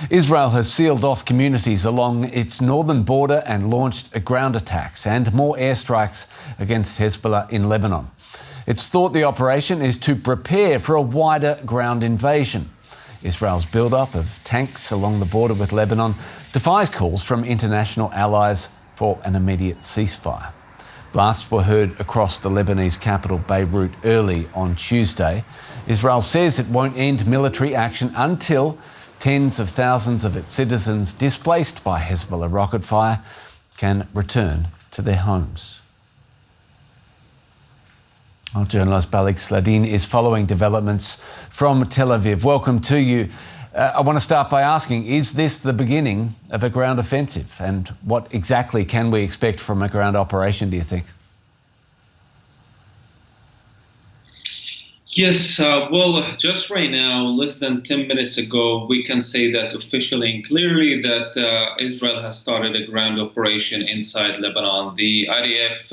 Israel has sealed off communities along its northern border and launched ground attacks and more airstrikes against Hezbollah in Lebanon. It's thought the operation is to prepare for a wider ground invasion. Israel's build-up of tanks along the border with Lebanon defies calls from international allies for an immediate ceasefire. Blasts were heard across the Lebanese capital, Beirut, early on Tuesday. Israel says it won't end military action until tens of thousands of its citizens displaced by Hezbollah rocket fire can return to their homes. Our journalist Balig Sladeen is following developments from Tel Aviv. Welcome to you. I want to start by asking, is this the beginning of a ground offensive? And what exactly can we expect from a ground operation, do you think? Yes, well, just right now, less than 10 minutes ago, we can say that officially and clearly that Israel has started a ground operation inside Lebanon. The IDF,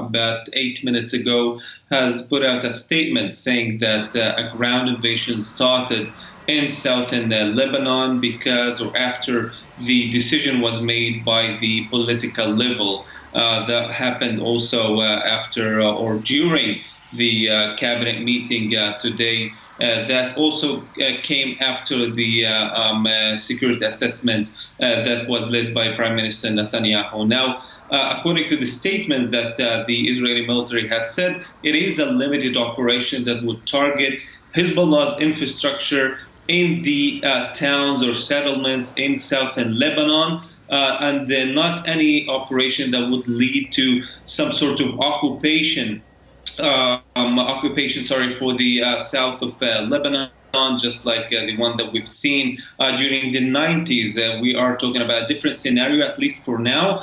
about 8 minutes ago, has put out a statement saying that a ground invasion started in southern Lebanon because or after the decision was made by the political level. That happened also after or during the cabinet meeting today. That also came after the security assessment that was led by Prime Minister Netanyahu. Now, according to the statement that the Israeli military has said, it is a limited operation that would target Hezbollah's infrastructure in the towns or settlements in southern Lebanon, and not any operation that would lead to some sort of occupation for the south of Lebanon, just like the one that we've seen during the 90s. We are talking about a different scenario, at least for now,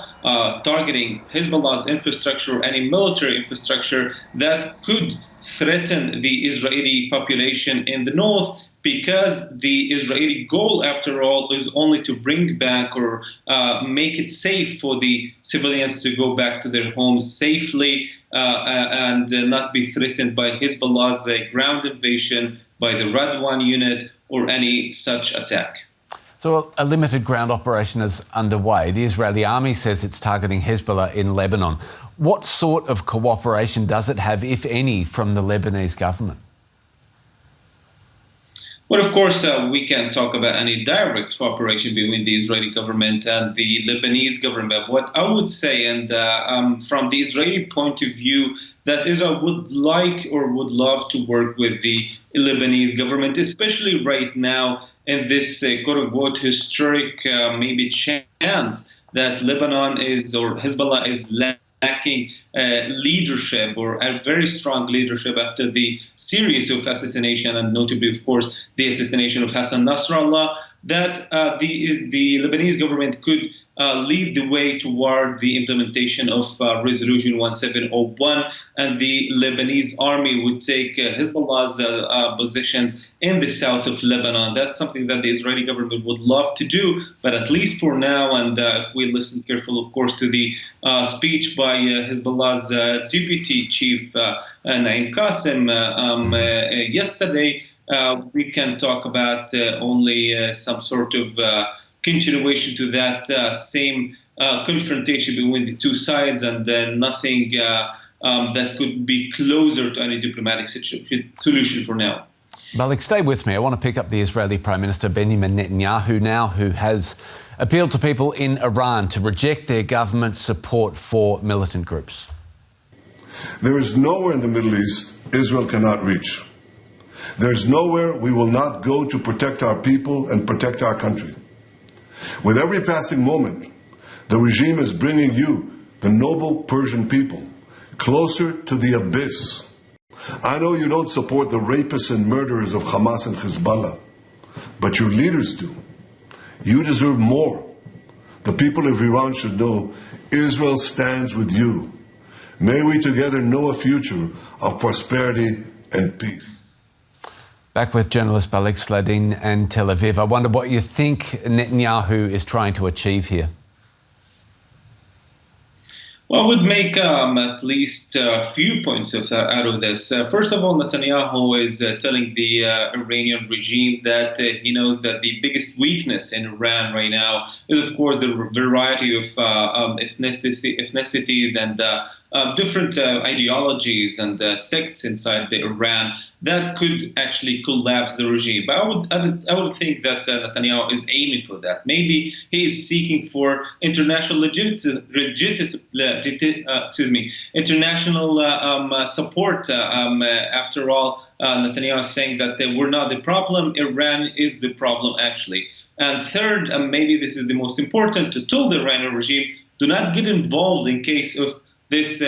targeting Hezbollah's infrastructure or any military infrastructure that could threaten the Israeli population in the north, because the Israeli goal, after all, is only to bring back or make it safe for the civilians to go back to their homes safely and not be threatened by Hezbollah's ground invasion, by the Radwan unit, or any such attack. So a limited ground operation is underway. The Israeli army says it's targeting Hezbollah in Lebanon. What sort of cooperation does it have, if any, from the Lebanese government? Well, of course, we can't talk about any direct cooperation between the Israeli government and the Lebanese government. What I would say, and from the Israeli point of view, that Israel would like or would love to work with the Lebanese government, especially right now in this quote-unquote historic maybe chance that Lebanon is, or Hezbollah is lacking leadership, or a very strong leadership, after the series of assassination, and notably, of course, the assassination of Hassan Nasrallah, that the Lebanese government could lead the way toward the implementation of Resolution 1701, and the Lebanese army would take Hezbollah's positions in the south of Lebanon. That's something that the Israeli government would love to do, but at least for now, and if we listen carefully, of course, to the speech by Hezbollah's deputy chief, Naim Qassem, yesterday, we can talk about only some sort of continuation to that same confrontation between the two sides, and nothing that could be closer to any diplomatic solution for now. Balig, stay with me. I want to pick up the Israeli Prime Minister Benjamin Netanyahu now, who has appealed to people in Iran to reject their government's support for militant groups. There is nowhere in the Middle East Israel cannot reach. There's nowhere we will not go to protect our people and protect our country. With every passing moment, the regime is bringing you, the noble Persian people, closer to the abyss. I know you don't support the rapists and murderers of Hamas and Hezbollah, but your leaders do. You deserve more. The people of Iran should know Israel stands with you. May we together know a future of prosperity and peace. Back with journalist Balig Sladeen and Tel Aviv. I wonder what you think Netanyahu is trying to achieve here. Well, I would make at least a few points out of this. First of all, Netanyahu is telling the Iranian regime that he knows that the biggest weakness in Iran right now is, of course, the variety of ethnicities and different ideologies and sects inside the Iran that could actually collapse the regime. But I would think that Netanyahu is aiming for that. Maybe he is seeking for international international support. After all, Netanyahu is saying that we're not the problem, Iran is the problem, actually. And third, and maybe this is the most important, to tell the Iranian regime, do not get involved in case of this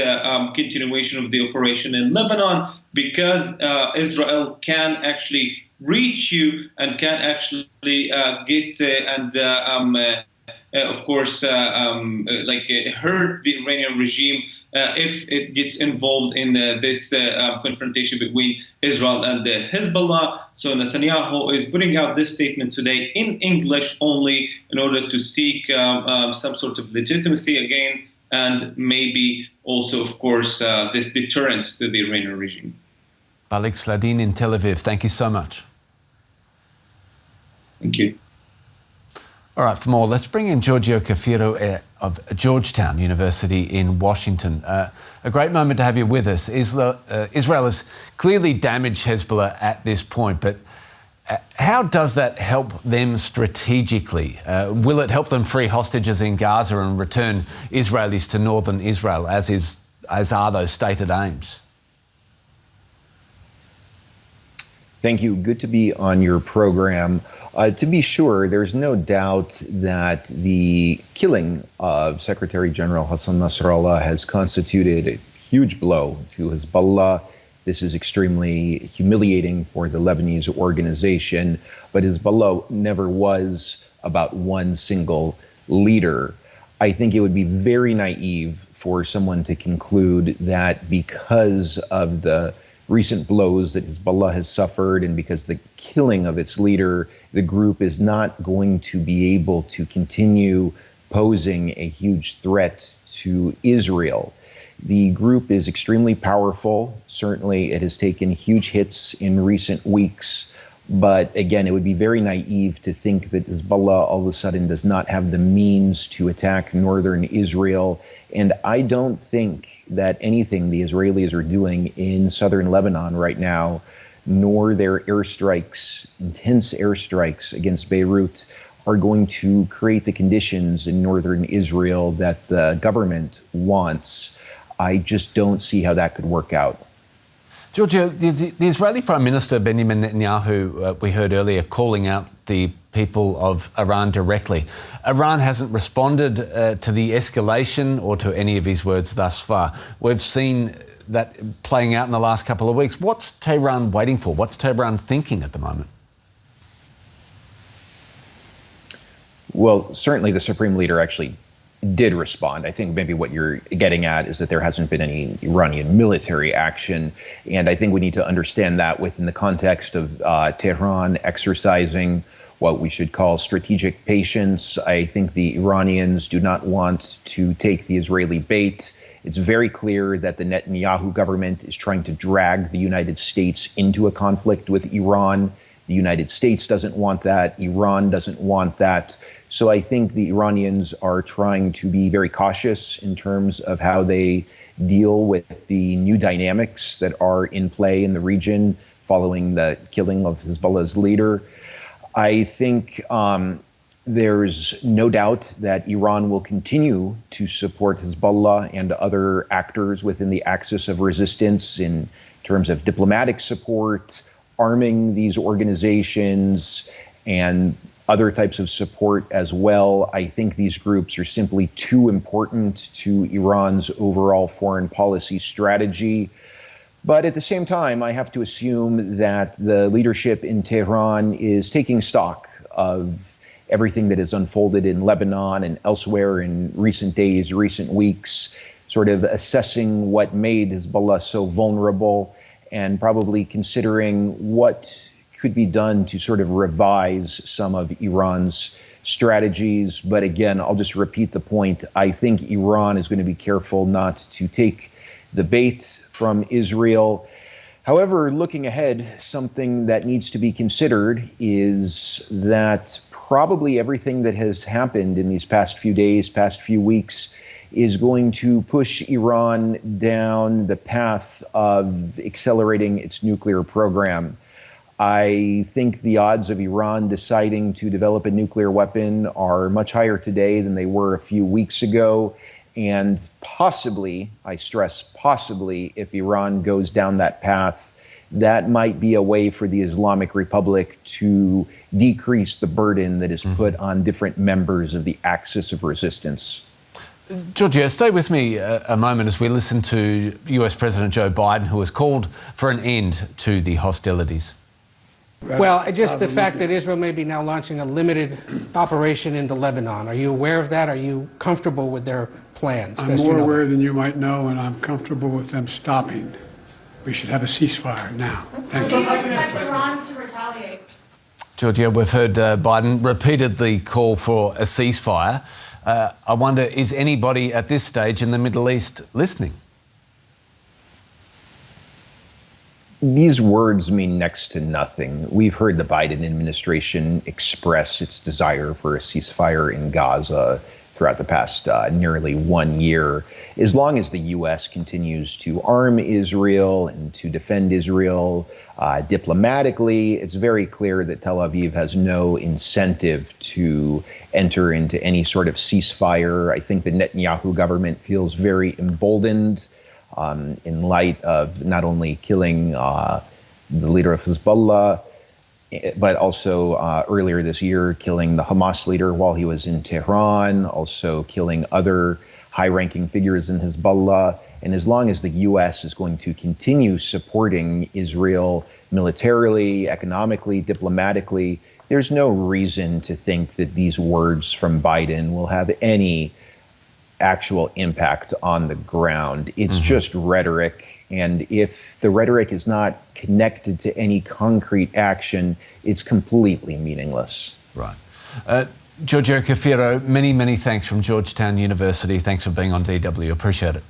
continuation of the operation in Lebanon, because Israel can actually reach you and can actually get of course, hurt the Iranian regime if it gets involved in this confrontation between Israel and Hezbollah. So Netanyahu is putting out this statement today in English only in order to seek some sort of legitimacy again, and maybe also, of course, this deterrence to the Iranian regime. Balig Sladeen in Tel Aviv, thank you so much. Thank you. All right, for more, let's bring in Giorgio Cafiero of Georgetown University in Washington. A great moment to have you with us. Israel has clearly damaged Hezbollah at this point, but how does that help them strategically? Will it help them free hostages in Gaza and return Israelis to northern Israel, as are those stated aims? Thank you. Good to be on your program. To be sure, there's no doubt that the killing of Secretary General Hassan Nasrallah has constituted a huge blow to Hezbollah. This is extremely humiliating for the Lebanese organization, but Hezbollah never was about one single leader. I think it would be very naive for someone to conclude that because of the recent blows that Hezbollah has suffered and because the killing of its leader, the group is not going to be able to continue posing a huge threat to Israel. The group is extremely powerful. Certainly, it has taken huge hits in recent weeks. But again, it would be very naive to think that Hezbollah all of a sudden does not have the means to attack northern Israel. And I don't think that anything the Israelis are doing in southern Lebanon right now, nor their airstrikes, intense airstrikes against Beirut, are going to create the conditions in northern Israel that the government wants. I just don't see how that could work out. Giorgio, the Israeli Prime Minister Benjamin Netanyahu, we heard earlier, calling out the people of Iran directly. Iran hasn't responded to the escalation or to any of his words thus far. We've seen that playing out in the last couple of weeks. What's Tehran waiting for? What's Tehran thinking at the moment? Well, certainly the Supreme Leader actually did respond. I think maybe what you're getting at is that there hasn't been any Iranian military action. And I think we need to understand that within the context of Tehran exercising what we should call strategic patience. I think the Iranians do not want to take the Israeli bait. It's very clear that the Netanyahu government is trying to drag the United States into a conflict with Iran. The United States doesn't want that. Iran doesn't want that. So I think the Iranians are trying to be very cautious in terms of how they deal with the new dynamics that are in play in the region following the killing of Hezbollah's leader. I think there's no doubt that Iran will continue to support Hezbollah and other actors within the axis of resistance in terms of diplomatic support, arming these organizations, and other types of support as well. I think these groups are simply too important to Iran's overall foreign policy strategy. But at the same time, I have to assume that the leadership in Tehran is taking stock of everything that has unfolded in Lebanon and elsewhere in recent days, recent weeks, sort of assessing what made Hezbollah so vulnerable and probably considering what could be done to sort of revise some of Iran's strategies. But again, I'll just repeat the point. I think Iran is going to be careful not to take the bait from Israel. However, looking ahead, something that needs to be considered is that probably everything that has happened in these past few days, past few weeks, is going to push Iran down the path of accelerating its nuclear program. I think the odds of Iran deciding to develop a nuclear weapon are much higher today than they were a few weeks ago. And possibly, I stress possibly, if Iran goes down that path, that might be a way for the Islamic Republic to decrease the burden that is put on different members of the axis of resistance. Giorgio, stay with me a moment as we listen to US President Joe Biden, who has called for an end to the hostilities. Well, just the fact that Israel may be now launching a limited operation into Lebanon. Are you aware of that? Are you comfortable with their plans? I'm more aware than you might know, and I'm comfortable with them stopping. We should have a ceasefire now. Thank you. Do you expect Iran to retaliate? Giorgio, we've heard Biden repeatedly call for a ceasefire. I wonder, is anybody at this stage in the Middle East listening? These words mean next to nothing. We've heard the Biden administration express its desire for a ceasefire in Gaza throughout the past nearly 1 year. As long as the U.S. continues to arm Israel and to defend Israel diplomatically, it's very clear that Tel Aviv has no incentive to enter into any sort of ceasefire. I think the Netanyahu government feels very emboldened in light of not only killing the leader of Hezbollah, but also earlier this year killing the Hamas leader while he was in Tehran, also killing other high-ranking figures in Hezbollah. And as long as the U.S. is going to continue supporting Israel militarily, economically, diplomatically, there's no reason to think that these words from Biden will have any actual impact on the ground. It's just rhetoric. And if the rhetoric is not connected to any concrete action, it's completely meaningless. Right. Giorgio Cafiero, many, many thanks from Georgetown University. Thanks for being on DW. Appreciate it.